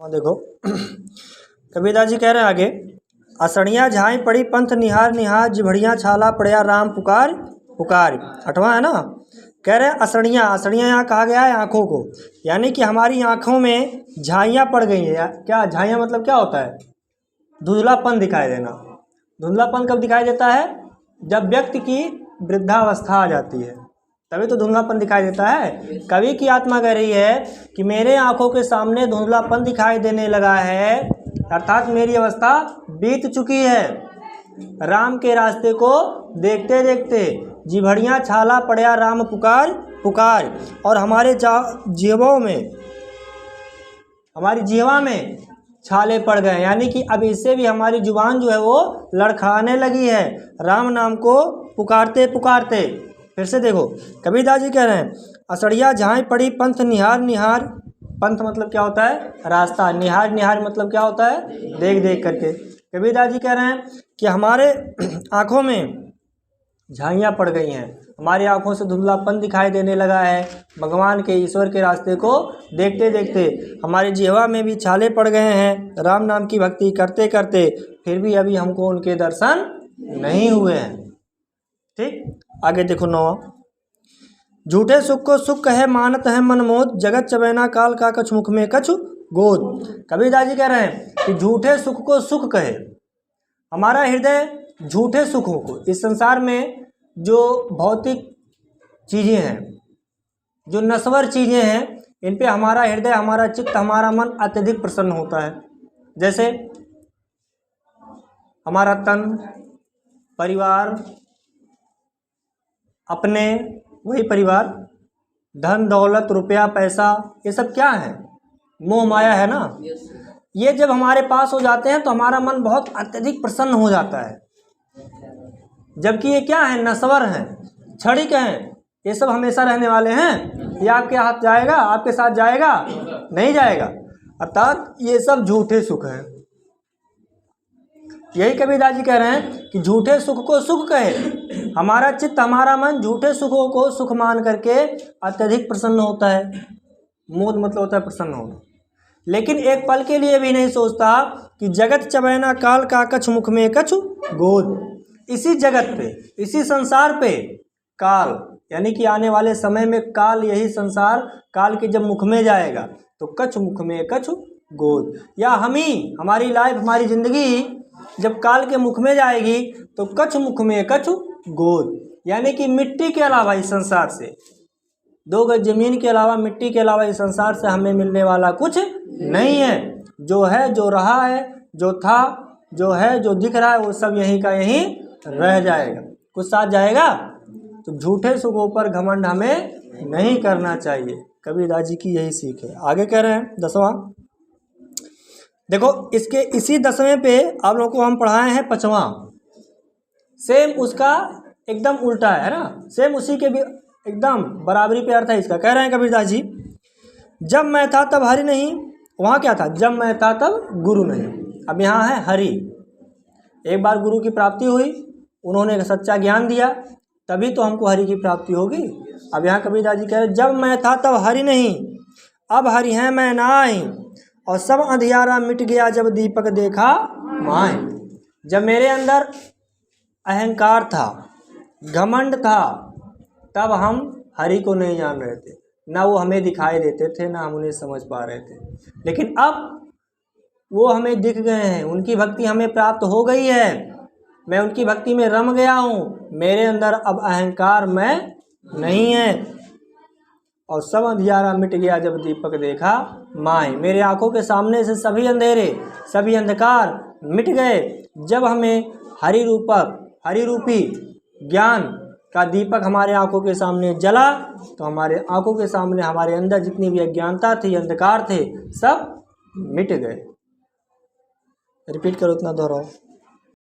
हाँ देखो कबीरदास जी कह रहे हैं आगे, असड़ियाँ झाई पड़ी पंथ निहार निहार, जिभड़ियाँ छाला पड़या राम पुकार पुकार। 8वां है ना, कह रहे हैं असड़ियाँ, असड़ियाँ यहाँ कहा गया है आँखों को, यानी कि हमारी आँखों में झाइयाँ पड़ गई हैं। क्या झाइयाँ मतलब क्या होता है? धुंधलापन दिखाई देना। धुंधलापन कब दिखाई देता है? जब व्यक्ति की वृद्धावस्था आ जाती है, तभी तो धुंधलापन दिखाई देता है। कवि की आत्मा कह रही है कि मेरे आंखों के सामने धुंधलापन दिखाई देने लगा है, अर्थात मेरी अवस्था बीत चुकी है। राम के रास्ते को देखते देखते जिभड़ियाँ छाला पड़या राम पुकार पुकार, और हमारे हमारी जीवा में छाले पड़ गए, यानी कि अब इससे भी हमारी जुबान जो है वो लड़खड़ाने लगी है राम नाम को पुकारते पुकारते। फिर से देखो कबीरदास जी कह रहे हैं, असड़िया झाई पड़ी पंथ निहार निहार। पंथ मतलब क्या होता है? रास्ता। निहार निहार मतलब क्या होता है? देख देख करके। कबीरदास जी कह रहे हैं कि हमारे आँखों में झाइयाँ पड़ गई हैं, हमारी आंखों से धुंधलापन दिखाई देने लगा है। भगवान के ईश्वर के रास्ते को देखते देखते हमारी जिह्वा में भी छाले पड़ गए हैं राम नाम की भक्ति करते करते, फिर भी अभी हमको उनके दर्शन नहीं हुए हैं। ठीक, आगे देखो 9वां, झूठे सुख को सुख कहे मानत है मनमोद, जगत चबैना काल का कछु मुख में कछु गोद। कबीरदास जी कह रहे हैं कि झूठे सुख को सुख कहे, हमारा हृदय झूठे सुखों को, इस संसार में जो भौतिक चीज़ें हैं, जो नश्वर चीज़ें हैं, इन पे हमारा हृदय, हमारा चित्त, हमारा मन अत्यधिक प्रसन्न होता है। जैसे हमारा तन, परिवार, अपने वही परिवार, धन दौलत रुपया पैसा, ये सब क्या है? मोह माया है ना। ये जब हमारे पास हो जाते हैं तो हमारा मन बहुत अत्यधिक प्रसन्न हो जाता है, जबकि ये क्या है? नश्वर हैं, क्षणिक हैं। ये सब हमेशा रहने वाले हैं। ये आपके हाथ जाएगा, आपके साथ जाएगा? नहीं जाएगा। अर्थात ये सब झूठे सुख हैं। यही कबीरदास जी कह रहे हैं कि झूठे सुख को सुख कहे, हमारा चित्त, हमारा मन झूठे सुखों को सुख मान करके अत्यधिक प्रसन्न होता है। मोद मतलब होता है प्रसन्न होना, लेकिन एक पल के लिए भी नहीं सोचता कि जगत चबैना काल का कछु मुख में कछु गोद। इसी जगत पे, इसी संसार पे काल, यानी कि आने वाले समय में काल, यही संसार काल के जब मुख में जाएगा तो कछु मुख में कछु गोद, या हम ही, हमारी लाइफ, हमारी जिंदगी जब काल के मुख में जाएगी तो कछु मुख में कछु गोद, यानी कि मिट्टी के अलावा इस संसार से, 2 गज जमीन के अलावा, मिट्टी के अलावा इस संसार से हमें मिलने वाला कुछ नहीं है। जो है, जो रहा है, जो था, जो है, जो दिख रहा है, वो सब यहीं का यहीं रह जाएगा, कुछ साथ जाएगा। तो झूठे सुखों पर घमंड हमें नहीं करना चाहिए। कबीरदास जी की यही सीख है। आगे कह रहे हैं 10वां, देखो इसके इसी 10वें पे आप लोगों को हम पढ़ाए हैं 5वां, सेम उसका एकदम उल्टा है ना, सेम उसी के भी एकदम बराबरी पे अर्थ है इसका। कह रहे हैं कबीरदास जी, जब मैं था तब हरि नहीं, वहाँ क्या था? जब मैं था तब गुरु नहीं। अब यहाँ है हरि। एक बार गुरु की प्राप्ति हुई, उन्होंने सच्चा ज्ञान दिया, तभी तो हमको हरि की प्राप्ति होगी। अब यहाँ कबीरदास जी कह रहे हैं, जब मैं था तब हरि नहीं, अब हरि है मैं नाहीं, और सब अंधियारा मिट गया जब दीपक देखा माय। जब मेरे अंदर अहंकार था, घमंड था, तब हम हरि को नहीं जान रहे थे, ना वो हमें दिखाई देते थे, ना हम उन्हें समझ पा रहे थे। लेकिन अब वो हमें दिख गए हैं, उनकी भक्ति हमें प्राप्त हो गई है, मैं उनकी भक्ति में रम गया हूँ, मेरे अंदर अब अहंकार मैं नहीं है, और सब अंधियारा मिट गया जब दीपक देखा माय। मेरे आंखों के सामने से सभी अंधेरे, सभी अंधकार मिट गए जब हमें हरि रूपी ज्ञान का दीपक हमारे आंखों के सामने जला। तो हमारे आंखों के सामने हमारे अंदर जितनी भी अज्ञानता थी, अंधकार थे, सब मिट गए। रिपीट करो, इतना दोहराओ।